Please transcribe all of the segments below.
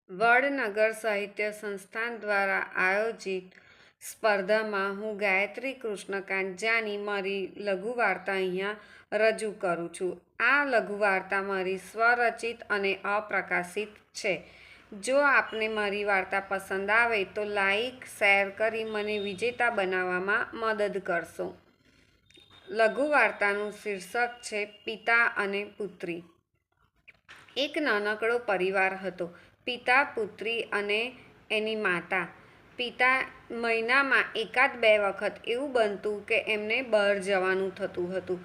વડનગર સાહિત્ય સંસ્થાન દ્વારા આયોજિત સ્પર્ધામાં હું ગાયત્રી કૃષ્ણકાંત જાની મારી લઘુવાર્તા અહીંયા રજૂ કરું છું. આ લઘુવાર્તા મારી સ્વરચિત અને અપ્રકાશિત છે. જો આપને મારી વાર્તા પસંદ આવે તો લાઈક, શેર કરી મને વિજેતા બનાવવામાં મદદ કરશો. લઘુવાર્તાનું શીર્ષક છે પિતા અને પુત્રી. એક નાનકડો પરિવાર હતો. પિતા, પુત્રી અને એની માતા. પિતા મહિનામાં એકાદ બે વખત એવું બનતું કે એમને બહાર જવાનું થતું હતું.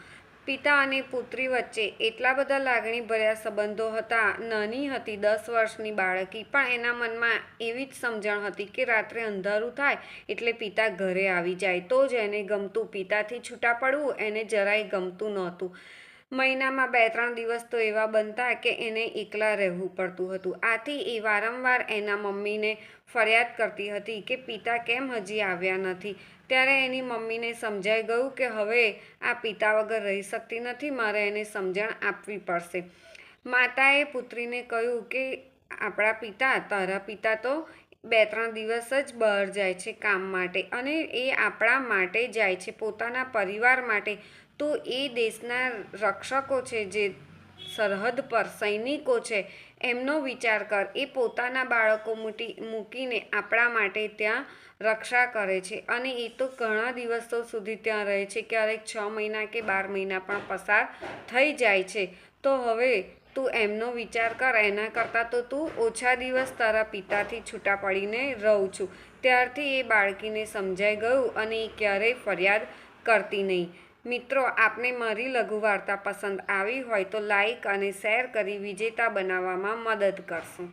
પિતા અને પુત્રી વચ્ચે એટલા બધા લાગણીભર્યા સંબંધો હતા. નાની હતી 10 વર્ષની બાળકી, પણ એના મનમાં એવી જ સમજણ હતી કે રાત્રે અંધારું થાય એટલે પિતા ઘરે આવી જાય તો જ એને ગમતું. પિતાથી છૂટા પડવું એને જરાય ગમતું નહોતું. મહિનામાં 2-3 દિવસ તો એવા બનતા કે એને એકલા રહેવું પડતું હતું. આથી એ વારંવાર એના મમ્મીને ફરિયાદ કરતી હતી કે પિતા કેમ હજી આવ્યા નથી. ત્યારે એની મમ્મીને સમજાઈ ગયું કે હવે આ પિતા વગર રહી શકતી નથી, મારે એને સમજણ આપવી પડશે. માતાએ પુત્રીને કહ્યું કે આપણા પિતા, તારા પિતા તો 2-3 દિવસ જ બહાર જાય છે કામ માટે, અને એ આપણા માટે જાય છે, પોતાના પરિવાર માટે. તો એ દેશના રક્ષકો છે, જે સરહદ પર સૈનિકો છે, એમનો વિચાર કર. એ પોતાના બાળકો મૂકીને આપણા માટે ત્યાં રક્ષા કરે છે, અને એ તો ઘણા દિવસો સુધી ત્યાં રહે છે. ક્યારેક 6 મહિના કે 12 મહિના પણ પસાર થઈ જાય છે. તો હવે તું એમનો વિચાર કર. એના કરતાં તો તું ઓછા દિવસ તારા પિતાથી છૂટા પડીને રહું છું. ત્યારથી એ બાળકીને સમજાઈ ગયું અને એ ક્યારેય ફરિયાદ કરતી નહીં. મિત્રો, આપને મારી લઘુવાર્તા પસંદ આવી હોય તો લાઈક અને શેર કરી વિજેતા બનાવવામાં મદદ કરશો.